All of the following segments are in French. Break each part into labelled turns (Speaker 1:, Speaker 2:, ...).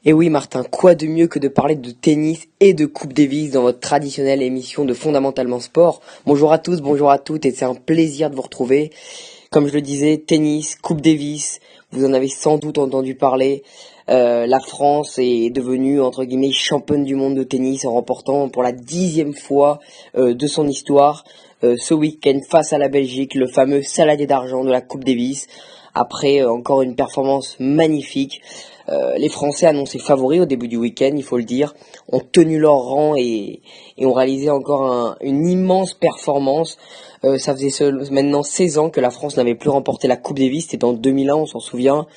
Speaker 1: Et oui, Martin, quoi de mieux que de parler de tennis et de Coupe Davis dans votre traditionnelle émission de Fondamentalement Sport. Bonjour à tous, bonjour à toutes, et c'est un plaisir de vous retrouver. Comme je le disais, tennis, Coupe Davis, vous en avez sans doute entendu parler. La France est devenue, entre guillemets, championne du monde de tennis en remportant pour la 10e fois de son histoire ce week-end face à la Belgique, le fameux saladier d'argent de la Coupe Davis. Après encore une performance magnifique. Les Français annoncés favoris au début du week-end, il faut le dire, ont tenu leur rang et ont réalisé encore une immense performance. Ça faisait maintenant 16 ans que la France n'avait plus remporté la Coupe Davis, c'était en 2001, on s'en souvient.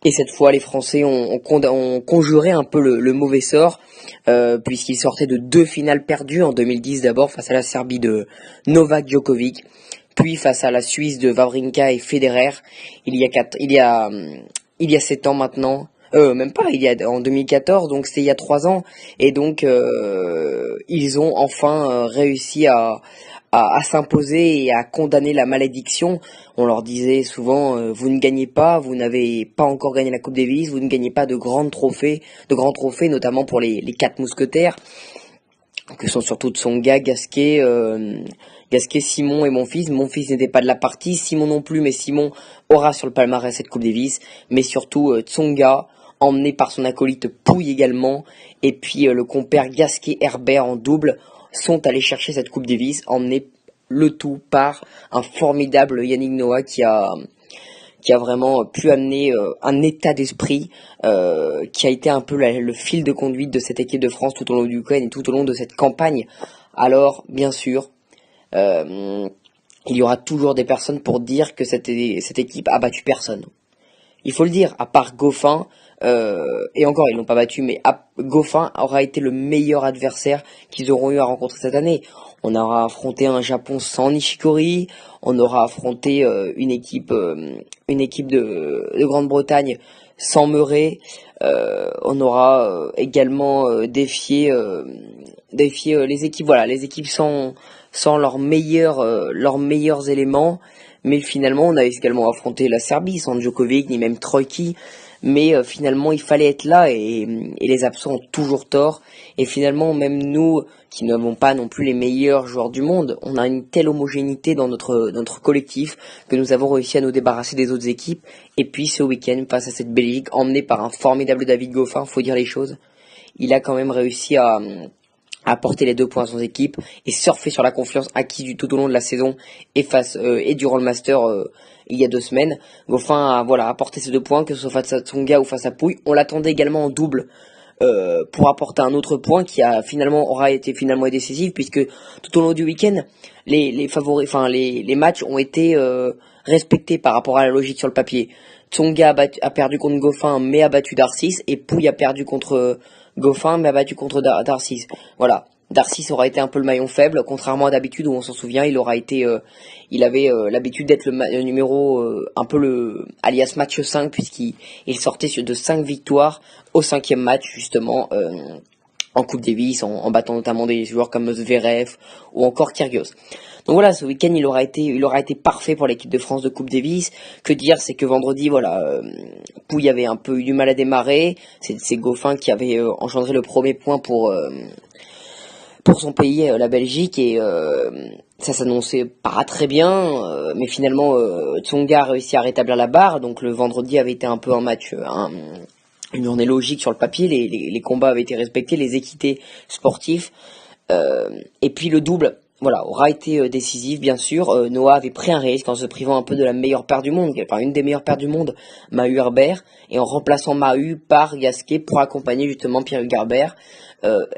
Speaker 1: Et cette fois, les Français ont conjuré un peu le mauvais sort, puisqu'ils sortaient de 2 finales perdues en 2010, d'abord face à la Serbie de Novak Djokovic, puis face à la Suisse de Wawrinka et Federer, il y a 7 ans maintenant. Même pas, en 2014, donc c'était il y a 3 ans, et donc ils ont enfin réussi à s'imposer et à condamner la malédiction. On leur disait souvent, vous ne gagnez pas, vous n'avez pas encore gagné la Coupe Davis, vous ne gagnez pas de grands trophées, notamment pour les 4 mousquetaires, que sont surtout Tsonga, Gasquet, Simon et Monfils. Monfils n'était pas de la partie, Simon non plus, mais Simon aura sur le palmarès cette Coupe Davis, mais surtout Tsonga, emmené par son acolyte Pouille également, et puis le compère Gasquet-Herbert en double, sont allés chercher cette Coupe Davis, emmené le tout par un formidable Yannick Noah qui a vraiment pu amener un état d'esprit qui a été un peu le fil de conduite de cette équipe de France tout au long du week-end et tout au long de cette campagne. Alors, bien sûr, il y aura toujours des personnes pour dire que cette équipe a battu personne. Il faut le dire, à part Goffin, et encore ils l'ont pas battu, mais Goffin aura été le meilleur adversaire qu'ils auront eu à rencontrer cette année. On aura affronté un Japon sans Nishikori, on aura affronté une équipe de Grande-Bretagne sans Murray, on aura également défié les équipes, voilà, les équipes sans leurs meilleurs éléments. Mais finalement, on a également affronté la Serbie sans Djokovic, ni même Troïki. Mais finalement, il fallait être là et les absents ont toujours tort. Et finalement, même nous, qui n'avons pas non plus les meilleurs joueurs du monde, on a une telle homogénéité dans notre collectif que nous avons réussi à nous débarrasser des autres équipes. Et puis ce week-end, face à cette Belgique, emmené par un formidable David Goffin, faut dire les choses, il a quand même réussi à apporter les 2 points à son équipe et surfer sur la confiance acquise tout au long de la saison et durant le Master il y a 2 semaines. Goffin a apporté ces 2 points, que ce soit face à Tsonga ou face à Pouille. On l'attendait également en double pour apporter un autre point qui aura été décisif, puisque tout au long du week-end les matchs ont été respectés par rapport à la logique sur le papier. Tsonga a perdu contre Goffin mais a battu Darcis, et Pouille a perdu contre Goffin mais a battu contre Darcis. Voilà, Darcis aura été un peu le maillon faible, contrairement à d'habitude où on s'en souvient, il avait l'habitude d'être le numéro un peu le alias match 5, puisqu'il sortait de 5 victoires au 5e match justement en Coupe Davis, en battant notamment des joueurs comme Zverev ou encore Kyrgios. Donc voilà, ce week-end il aura été parfait pour l'équipe de France de Coupe Davis. Que dire, c'est que vendredi, Pouille avait un peu eu du mal à démarrer. C'est Goffin qui avait engendré le premier point pour son pays, la Belgique, et ça s'annonçait pas très bien, mais finalement Tsonga a réussi à rétablir la barre. Donc le vendredi avait été un peu un match, une journée logique sur le papier, les combats avaient été respectés, les équités sportifs, et puis le double aura été décisif, bien sûr. Noah avait pris un risque en se privant un peu de la meilleure paire du monde, enfin une des meilleures paires du monde, Mahu Herbert, et en remplaçant Mahu par Gasquet pour accompagner justement Pierre-Hugues Herbert.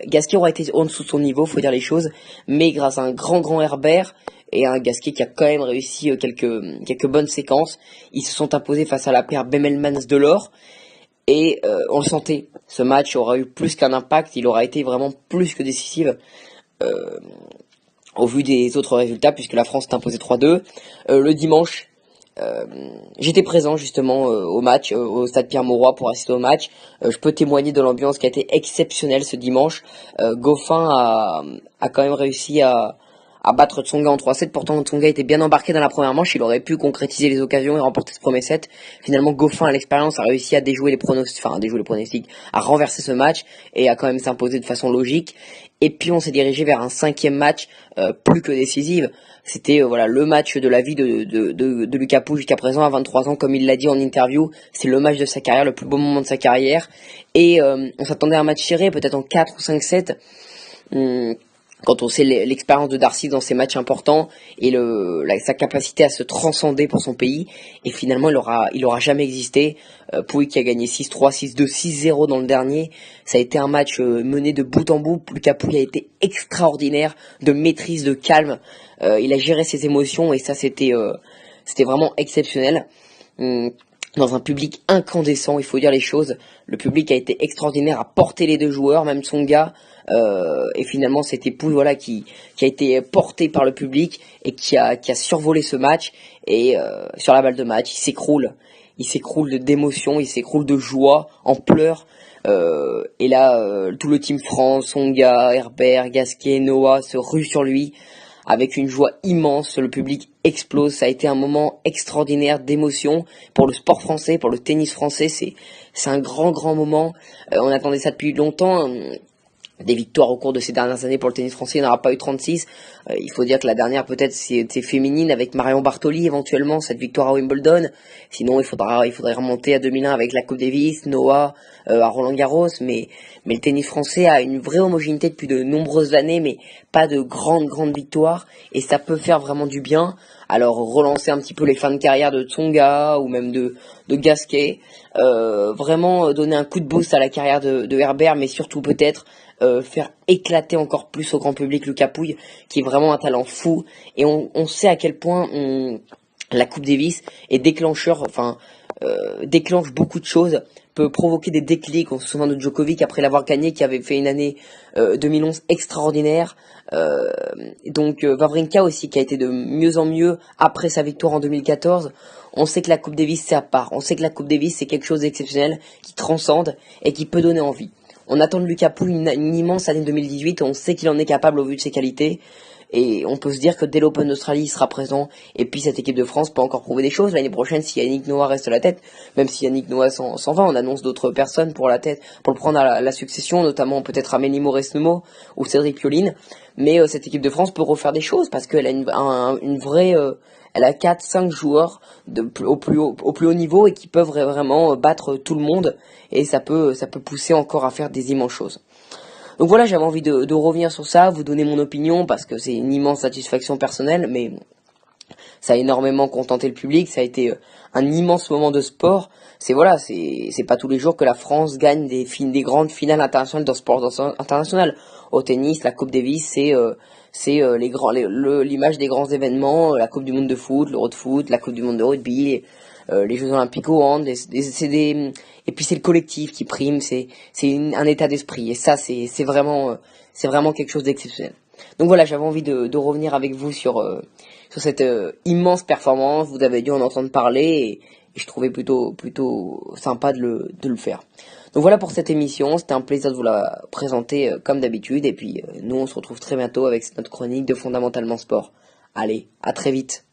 Speaker 1: Gasquet aura été en dessous de son niveau, faut dire les choses, mais grâce à un grand Herbert et un Gasquet qui a quand même réussi quelques bonnes séquences, ils se sont imposés face à la paire Bemelmans-Delors. Et on le sentait, ce match aura eu plus qu'un impact, il aura été vraiment plus que décisif au vu des autres résultats, puisque la France s'est imposée 3-2. Le dimanche, j'étais présent justement au match, au stade Pierre-Mauroy pour assister au match. Je peux témoigner de l'ambiance qui a été exceptionnelle ce dimanche. Goffin a quand même réussi à à battre Tsonga en 3-7. Pourtant, Tsonga était bien embarqué dans la première manche. Il aurait pu concrétiser les occasions et remporter ce premier set. Finalement, Goffin, à l'expérience, a réussi à déjouer les pronostics, à renverser ce match et à quand même s'imposer de façon logique. Et puis, on s'est dirigé vers un 5e match plus que décisif. C'était le match de la vie de Lucas Pouille jusqu'à présent à 23 ans, comme il l'a dit en interview. C'est le match de sa carrière, le plus beau moment de sa carrière. Et on s'attendait à un match serré, peut-être en 4 ou 5-7. Quand on sait l'expérience de Darcy dans ces matchs importants et sa capacité à se transcender pour son pays, et finalement il aura jamais existé. Pouille qui a gagné 6-3, 6-2, 6-0 dans le dernier, ça a été un match mené de bout en bout. Lucas Pouille a été extraordinaire de maîtrise, de calme. Il a géré ses émotions et ça c'était vraiment exceptionnel. Dans un public incandescent, il faut dire les choses. Le public a été extraordinaire à porter les deux joueurs, même Tsonga. Et finalement, c'était Pouille qui a été porté par le public et qui a survolé ce match. Et sur la balle de match, il s'écroule d'émotion, il s'écroule de joie, en pleurs. Et là, tout le team France, Tsonga, Herbert, Gasquet, Noah se rue sur lui avec une joie immense. Le public explose. Ça a été un moment extraordinaire d'émotion pour le sport français, pour le tennis français. C'est un grand moment. On attendait ça depuis longtemps. Des victoires au cours de ces dernières années pour le tennis français, il n'y en aura pas eu 36. Il faut dire que la dernière peut-être c'était féminine avec Marion Bartoli éventuellement, cette victoire à Wimbledon. Sinon il faudrait remonter à 2001 avec la Coupe Davis, Noah, à Roland Garros. Mais le tennis français a une vraie homogénéité depuis de nombreuses années, mais pas de grandes victoires. Et ça peut faire vraiment du bien. Alors relancer un petit peu les fins de carrière de Tsonga ou même de Gasquet. Vraiment donner un coup de boost à la carrière de Herbert, mais surtout peut-être faire éclater encore plus au grand public Lucas Pouille, qui est vraiment un talent fou. Et on sait à quel point la Coupe Davis est déclencheur, déclenche beaucoup de choses, peut provoquer des déclics. On se souvient de Djokovic après l'avoir gagné, qui avait fait une année 2011 extraordinaire. Donc Wawrinka aussi, qui a été de mieux en mieux après sa victoire en 2014. On sait que la Coupe Davis c'est à part. On sait que la Coupe Davis c'est quelque chose d'exceptionnel, qui transcende et qui peut donner envie. On attend de Lucas Pouille une immense année 2018, on sait qu'il en est capable au vu de ses qualités. Et on peut se dire que dès l'Open d'Australie, il sera présent. Et puis cette équipe de France peut encore prouver des choses. L'année prochaine, si Yannick Noah reste à la tête, même si Yannick Noah s'en va, on annonce d'autres personnes pour le prendre à la succession, notamment peut-être Amélie Mauresmo ou Cédric Pioline. Mais cette équipe de France peut refaire des choses parce qu'elle a une vraie... elle a 4-5 joueurs au plus haut niveau et qui peuvent vraiment battre tout le monde. Et ça peut pousser encore à faire des immenses choses. Donc voilà, j'avais envie de revenir sur ça, vous donner mon opinion, parce que c'est une immense satisfaction personnelle, mais ça a énormément contenté le public, ça a été un immense moment de sport. C'est pas tous les jours que la France gagne des grandes finales internationales dans le sport international. Au tennis, la Coupe Davis, c'est l'image des grands événements, la Coupe du monde de foot, l'Euro de foot, la Coupe du monde de rugby, les Jeux Olympiques au hand, et puis c'est le collectif qui prime, c'est un état d'esprit, et ça c'est vraiment quelque chose d'exceptionnel. Donc voilà, j'avais envie de revenir avec vous sur cette immense performance. Vous avez dû en entendre parler et je trouvais plutôt sympa de le faire. Donc voilà pour cette émission, c'était un plaisir de vous la présenter comme d'habitude, et puis nous on se retrouve très bientôt avec notre chronique de Fondamentalement Sport. Allez, à très vite.